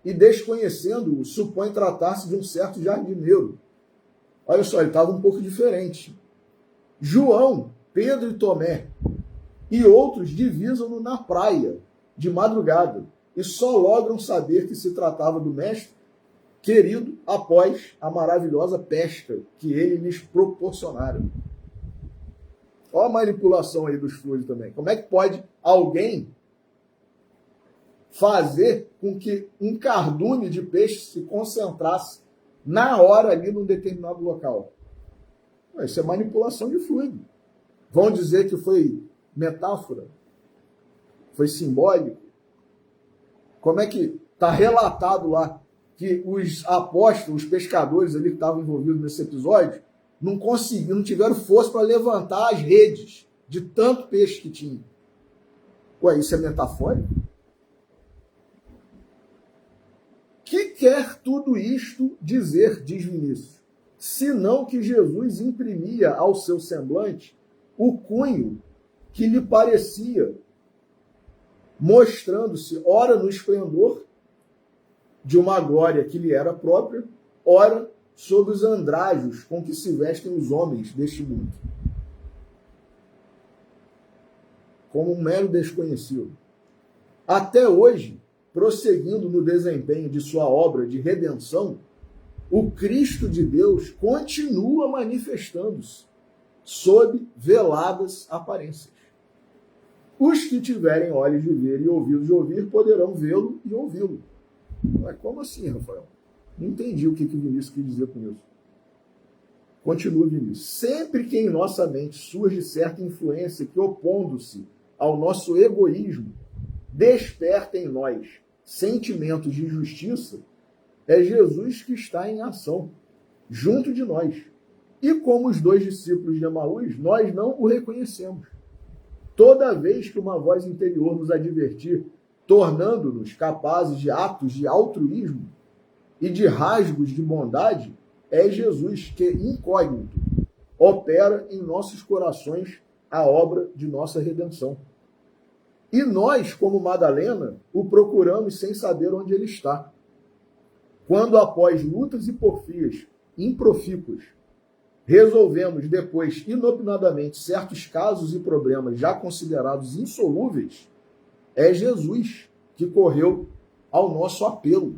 e desconhecendo-o, supõe tratar-se de um certo jardineiro. Olha só, ele estava um pouco diferente. João, Pedro e Tomé e outros divisam-no na praia, de madrugada, e só logram saber que se tratava do mestre querido após a maravilhosa pesca que ele lhes proporcionara. Olha a manipulação aí dos fluidos também. Como é que pode alguém fazer com que um cardume de peixe se concentrasse na hora ali num determinado local? Isso é manipulação de fluido. Vão dizer que foi metáfora? Foi simbólico? Como é que está relatado lá que os apóstolos, os pescadores ali que estavam envolvidos nesse episódio, não conseguiram, não tiveram força para levantar as redes de tanto peixe que tinha? Ué, isso é metafórico? Que quer tudo isto dizer, diz Vinícius, senão que Jesus imprimia ao seu semblante o cunho que lhe parecia, mostrando-se ora no esplendor de uma glória que lhe era própria, ora sob os andrajos com que se vestem os homens deste mundo, como um mero desconhecido. Até hoje, prosseguindo no desempenho de sua obra de redenção, o Cristo de Deus continua manifestando-se sob veladas aparências. Os que tiverem olhos de ver e ouvidos de ouvir poderão vê-lo e ouvi-lo. Mas como assim, Rafael? Não entendi o que o Vinícius quis dizer com isso. Continua, Vinícius. Sempre que em nossa mente surge certa influência que, opondo-se ao nosso egoísmo, desperta em nós sentimentos de justiça, é Jesus que está em ação, junto de nós. E como os 2 discípulos de Emaús, nós não o reconhecemos. Toda vez que uma voz interior nos advertir, tornando-nos capazes de atos de altruísmo e de rasgos de bondade, é Jesus que, incógnito, opera em nossos corações a obra de nossa redenção. E nós, como Madalena, o procuramos sem saber onde ele está. Quando, após lutas e porfias improfícuas, resolvemos depois, inopinadamente, certos casos e problemas já considerados insolúveis, é Jesus que correu ao nosso apelo,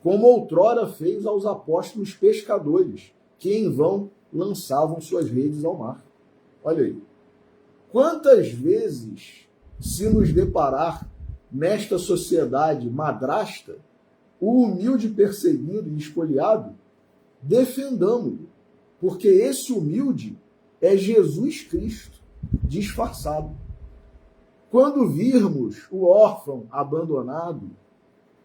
como outrora fez aos apóstolos pescadores, que em vão lançavam suas redes ao mar. Olha aí. Quantas vezes, se nos deparar nesta sociedade madrasta, o humilde perseguido e espoliado, defendamo-lo, Porque esse humilde é Jesus Cristo disfarçado. Quando virmos o órfão abandonado,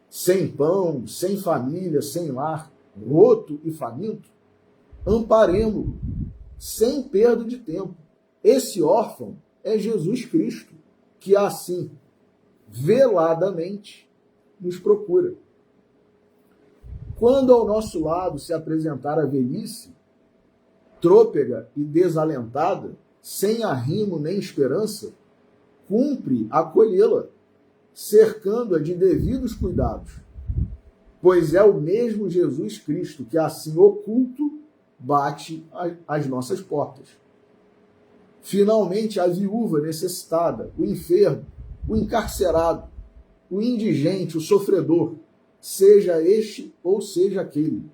sem pão, sem família, sem lar, roto e faminto, amparemo-lo, sem perda de tempo. Esse órfão é Jesus Cristo, que assim, veladamente, nos procura. Quando ao nosso lado se apresentar a velhice, trôpega e desalentada, sem arrimo nem esperança, cumpre acolhê-la, cercando-a de devidos cuidados, pois é o mesmo Jesus Cristo que, assim oculto, bate às nossas portas. Finalmente, a viúva necessitada, o enfermo, o encarcerado, o indigente, o sofredor, seja este ou seja aquele,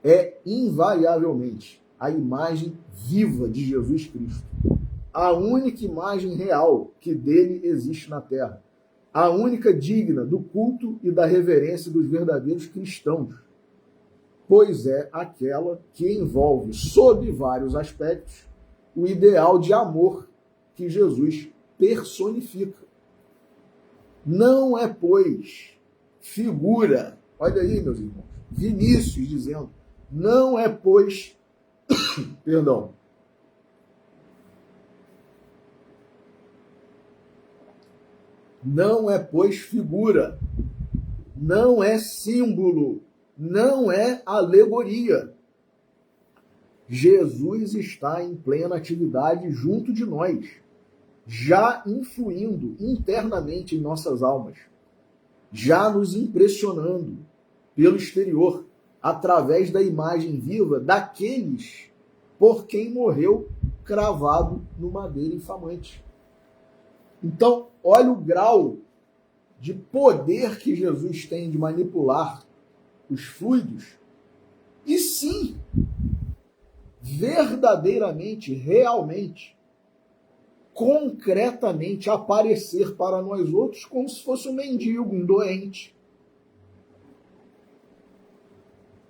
é invariavelmente a imagem viva de Jesus Cristo, a única imagem real que dele existe na terra, a única digna do culto e da reverência dos verdadeiros cristãos, pois é aquela que envolve, sob vários aspectos, o ideal de amor que Jesus personifica. Não é, pois, figura, olha aí, meus irmãos, Vinícius dizendo, não é, pois, perdão, não é, pois, figura, não é símbolo, não é alegoria. Jesus está em plena atividade junto de nós, já influindo internamente em nossas almas, já nos impressionando pelo exterior, através da imagem viva daqueles por quem morreu cravado no madeiro infamante. Então, olha o grau de poder que Jesus tem de manipular os fluidos e sim, verdadeiramente, realmente, concretamente aparecer para nós outros como se fosse um mendigo, um doente,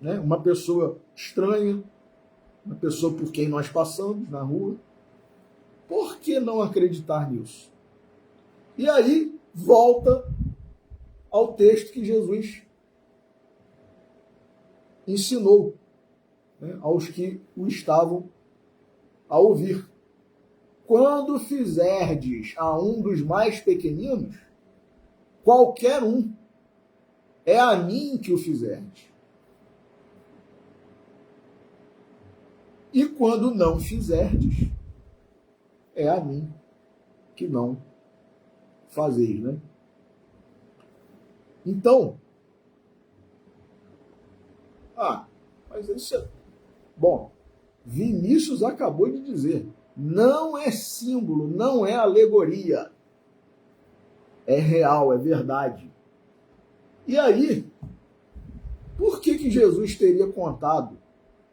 né? Uma pessoa estranha, uma pessoa por quem nós passamos na rua. Por que não acreditar nisso? E aí volta ao texto que Jesus ensinou, né, aos que o estavam a ouvir. Quando fizerdes a um dos mais pequeninos, qualquer um, é a mim que o fizerdes. E quando não fizerdes, é a mim que não fazeis, né? Então, mas isso é... Bom, Vinícius acabou de dizer, não é símbolo, não é alegoria, é real, é verdade. E aí, por que Jesus teria contado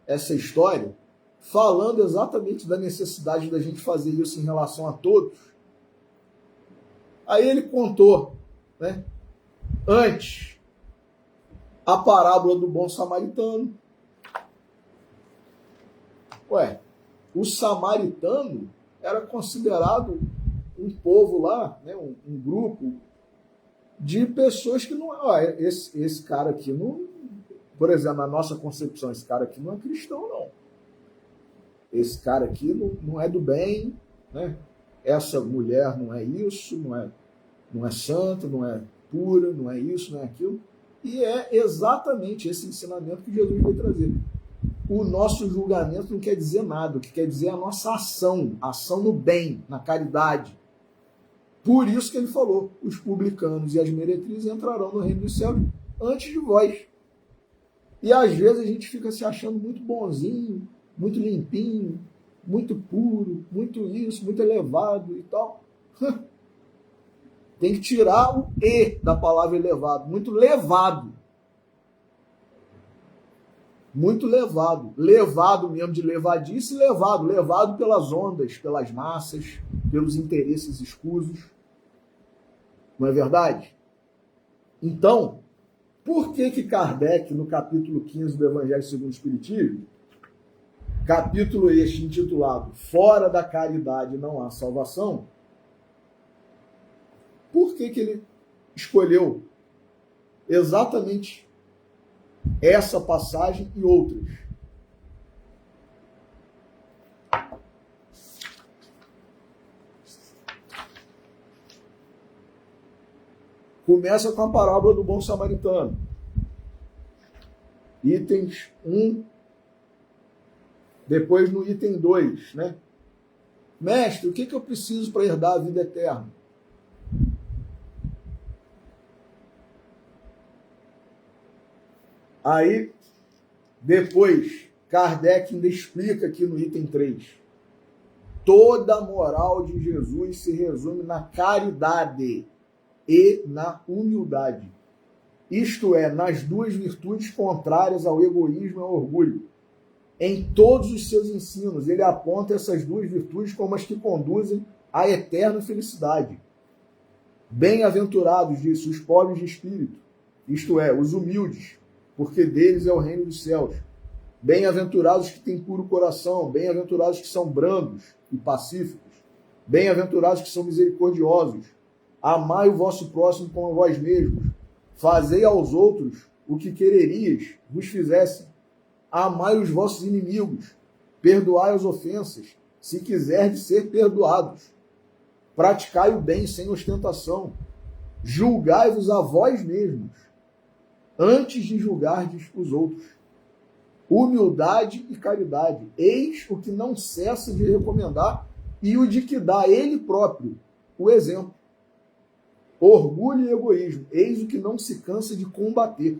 essa história falando exatamente da necessidade da gente fazer isso em relação a todos? Aí ele contou, né, antes, a parábola do bom samaritano. O samaritano era considerado um povo lá, né, um grupo de pessoas que não... esse cara aqui não... Por exemplo, na nossa concepção, esse cara aqui não é cristão, não. Esse cara aqui não é do bem, né? Essa mulher não é isso, não é santa, não é pura, não é isso, não é aquilo. E é exatamente esse ensinamento que Jesus veio trazer. O nosso julgamento não quer dizer nada, o que quer dizer é a nossa ação no bem, na caridade. Por isso que ele falou, os publicanos e as meretrizes entrarão no reino dos céus antes de vós. E às vezes a gente fica se achando muito bonzinho, muito limpinho, muito puro, muito isso, muito elevado e tal. Tem que tirar o E da palavra elevado, muito levado. Muito levado. Levado mesmo de levadice, levado pelas ondas, pelas massas, pelos interesses escusos. Não é verdade? Então, por que Kardec, no capítulo 15 do Evangelho segundo o Espiritismo, capítulo este intitulado Fora da Caridade Não Há Salvação, por que ele escolheu exatamente essa passagem e outras? Começa com a parábola do bom samaritano. Itens 1, depois no item 2, né? Mestre, o que eu preciso para herdar a vida eterna? Aí, depois, Kardec ainda explica aqui no item 3. Toda a moral de Jesus se resume na caridade e na humildade. Isto é, nas duas virtudes contrárias ao egoísmo e ao orgulho. Em todos os seus ensinos, ele aponta essas duas virtudes como as que conduzem à eterna felicidade. Bem-aventurados, disse, os pobres de espírito, isto é, os humildes, porque deles é o reino dos céus. Bem-aventurados que têm puro coração, bem-aventurados que são brandos e pacíficos, bem-aventurados que são misericordiosos. Amai o vosso próximo como a vós mesmos. Fazei aos outros o que quererias vos fizessem. Amai os vossos inimigos. Perdoai as ofensas, se quiserdes ser perdoados. Praticai o bem sem ostentação. Julgai-vos a vós mesmos, antes de julgardes os outros. Humildade e caridade. Eis o que não cessa de recomendar e o de que dá ele próprio o exemplo. Orgulho e egoísmo, eis o que não se cansa de combater.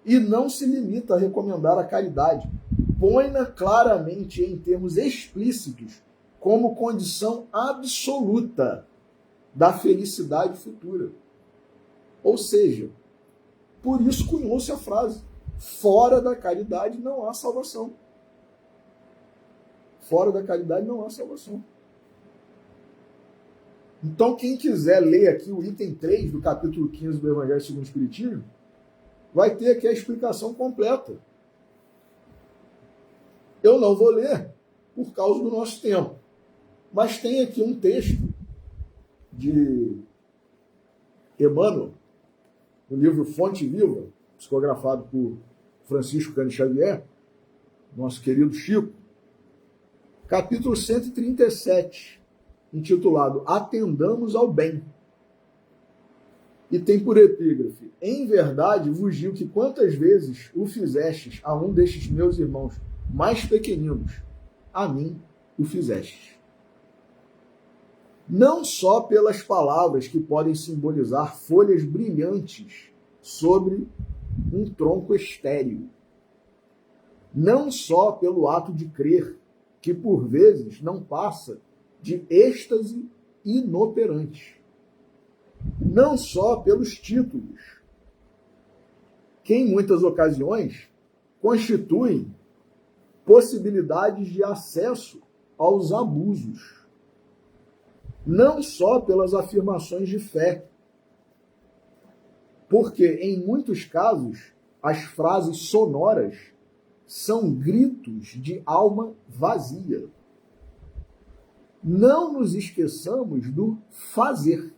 E não se limita a recomendar a caridade. Põe-na claramente em termos explícitos como condição absoluta da felicidade futura. Ou seja, por isso cunhou-se a frase: fora da caridade não há salvação. Fora da caridade não há salvação. Então, quem quiser ler aqui o item 3 do capítulo 15 do Evangelho segundo o Espiritismo, vai ter aqui a explicação completa. Eu não vou ler por causa do nosso tempo, mas tem aqui um texto de Emmanuel, no livro Fonte Viva, psicografado por Francisco Cândido Xavier, nosso querido Chico, capítulo 137, intitulado Atendamos ao Bem. E tem por epígrafe: em verdade vos digo que quantas vezes o fizestes a um destes meus irmãos mais pequeninos, a mim o fizestes. Não só pelas palavras que podem simbolizar folhas brilhantes sobre um tronco estéril, não só pelo ato de crer, que por vezes não passa de êxtase inoperante, não só pelos títulos, que em muitas ocasiões constituem possibilidades de acesso aos abusos, não só pelas afirmações de fé, porque em muitos casos as frases sonoras são gritos de alma vazia. Não nos esqueçamos do fazer.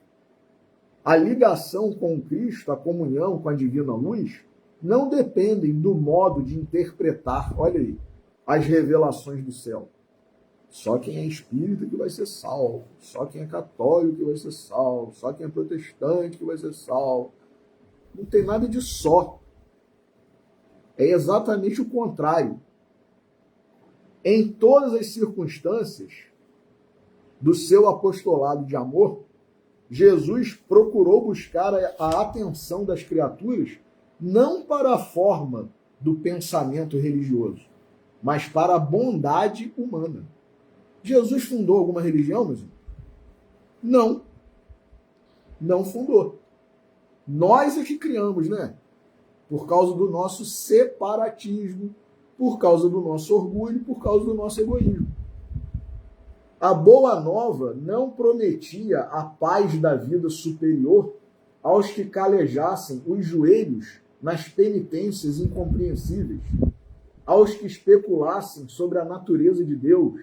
A ligação com Cristo, a comunhão com a divina luz, não dependem do modo de interpretar, olha aí, as revelações do céu. Só quem é espírita que vai ser salvo, só quem é católico que vai ser salvo, só quem é protestante que vai ser salvo. Não tem nada de só. É exatamente o contrário. Em todas as circunstâncias do seu apostolado de amor, Jesus procurou buscar a atenção das criaturas não para a forma do pensamento religioso, mas para a bondade humana. Jesus fundou alguma religião, meus irmãos? Não. Não fundou. Nós é que criamos, né? Por causa do nosso separatismo, por causa do nosso orgulho, por causa do nosso egoísmo. A Boa Nova não prometia a paz da vida superior aos que calejassem os joelhos nas penitências incompreensíveis. aos que especulassem sobre a natureza de Deus,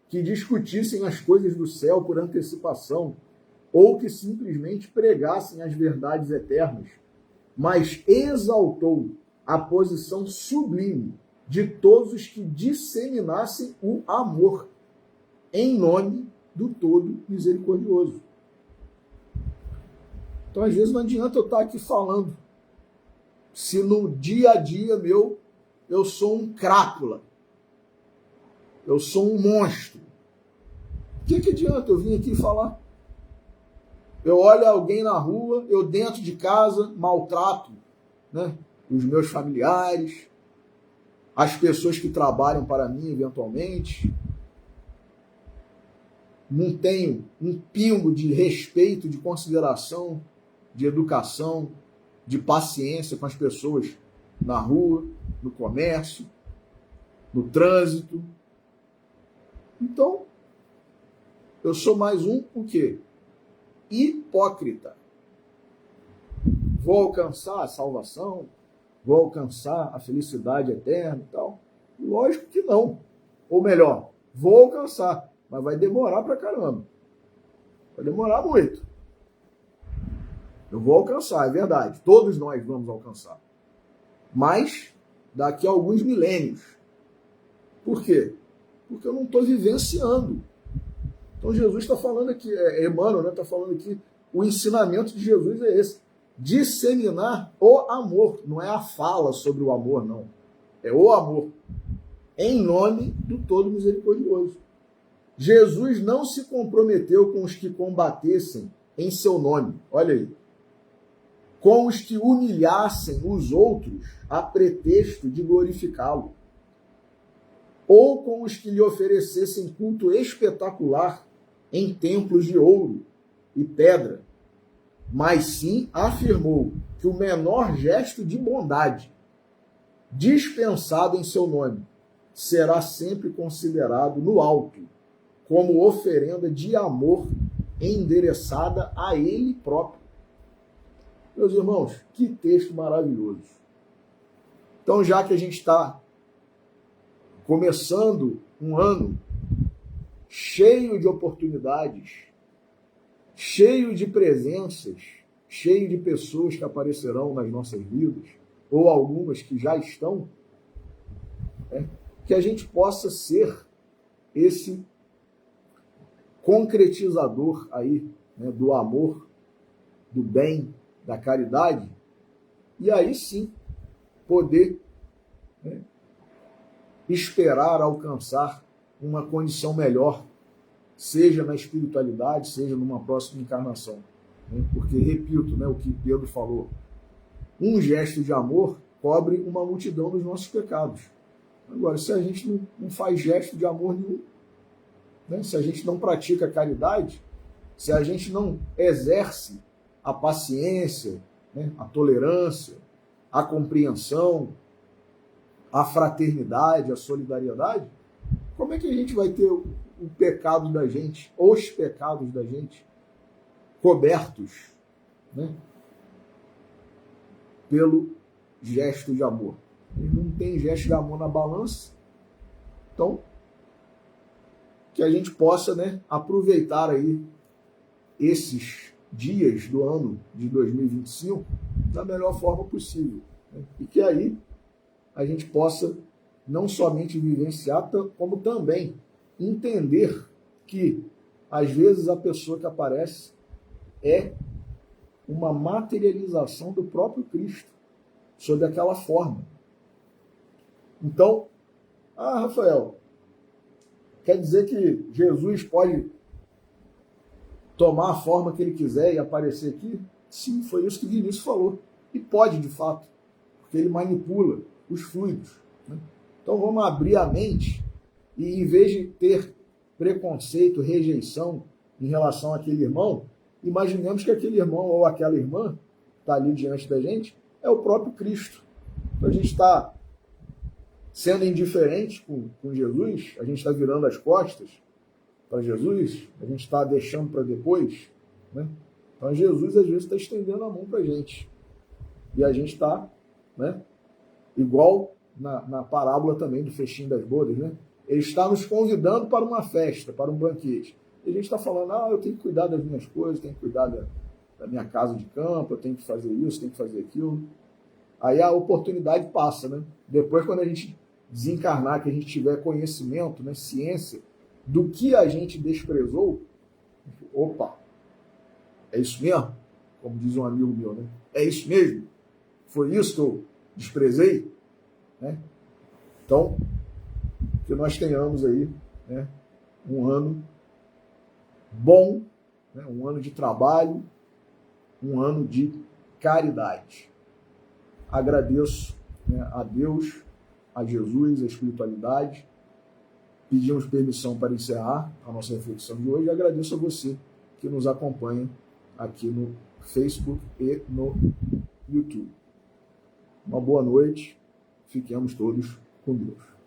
que discutissem as coisas do céu por antecipação, ou que simplesmente pregassem as verdades eternas, mas exaltou a posição sublime de todos os que disseminassem o amor em nome do Todo Misericordioso. Então, às vezes, não adianta eu estar aqui falando se no dia a dia meu eu sou um crápula, eu sou um monstro. O que adianta eu vir aqui falar? Eu olho alguém na rua, eu dentro de casa maltrato, né, os meus familiares, as pessoas que trabalham para mim eventualmente. Não tenho um pingo de respeito, de consideração, de educação, de paciência com as pessoas na rua, no comércio, no trânsito. Então, eu sou mais um o quê? Hipócrita. Vou alcançar a salvação, vou alcançar a felicidade eterna e tal? Lógico que não. Ou melhor, vou alcançar, mas vai demorar pra caramba. Vai demorar muito. Eu vou alcançar, é verdade. Todos nós vamos alcançar. Mas daqui a alguns milênios. Por quê? Porque eu não estou vivenciando. Então Jesus está falando aqui, Emmanuel, né, está falando aqui, o ensinamento de Jesus é esse. Disseminar o amor. Não é a fala sobre o amor, não. É o amor. Em nome do Todo Misericordioso. Jesus não se comprometeu com os que combatessem em seu nome. Olha aí. Com os que humilhassem os outros a pretexto de glorificá-lo. Ou com os que lhe oferecessem culto espetacular em templos de ouro e pedra, mas sim afirmou que o menor gesto de bondade dispensado em seu nome será sempre considerado no alto como oferenda de amor endereçada a ele próprio. Meus irmãos, que texto maravilhoso. Então, já que a gente está começando um ano cheio de oportunidades, cheio de presenças, cheio de pessoas que aparecerão nas nossas vidas, ou algumas que já estão, que a gente possa ser esse concretizador aí, né, do amor, do bem, da caridade, e aí sim poder, né, esperar alcançar uma condição melhor, seja na espiritualidade, seja numa próxima encarnação. Porque, repito, né, o que Pedro falou, um gesto de amor cobre uma multidão dos nossos pecados. Agora, se a gente não faz gesto de amor nenhum, né, se a gente não pratica caridade, se a gente não exerce a paciência, né, a tolerância, a compreensão, a fraternidade, a solidariedade, como é que a gente vai ter o pecado da gente, os pecados da gente, cobertos, né, pelo gesto de amor? E não tem gesto de amor na balança. Então, que a gente possa, né, aproveitar aí esses dias do ano de 2025 da melhor forma possível, né? E que aí a gente possa não somente vivenciar, como também entender que, às vezes, a pessoa que aparece é uma materialização do próprio Cristo, sob aquela forma. Então, Rafael, quer dizer que Jesus pode tomar a forma que ele quiser e aparecer aqui? Sim, foi isso que Vinícius falou. E pode, de fato, porque ele manipula os fluidos, né? Então vamos abrir a mente e, em vez de ter preconceito, rejeição em relação àquele irmão, imaginemos que aquele irmão ou aquela irmã que está ali diante da gente é o próprio Cristo. Então a gente está sendo indiferente com Jesus, a gente está virando as costas para Jesus, a gente está deixando para depois, né? Então Jesus às vezes está estendendo a mão para a gente. E a gente está, né, igual na parábola também do festim das bodas, né? Ele está nos convidando para uma festa, para um banquete. E a gente está falando, eu tenho que cuidar das minhas coisas, tenho que cuidar da minha casa de campo, eu tenho que fazer isso, tenho que fazer aquilo. Aí a oportunidade passa, né? Depois, quando a gente desencarnar, que a gente tiver conhecimento, né, ciência, do que a gente desprezou, opa, é isso mesmo? Como diz um amigo meu, né? É isso mesmo? Foi isso que eu desprezei? Né? Então, que nós tenhamos aí, né, um ano bom, né, um ano de trabalho, um ano de caridade. Agradeço, né, a Deus, a Jesus, a espiritualidade. Pedimos permissão para encerrar a nossa reflexão de hoje e agradeço a você que nos acompanha aqui no Facebook e no YouTube. Uma boa noite, fiquemos todos com Deus.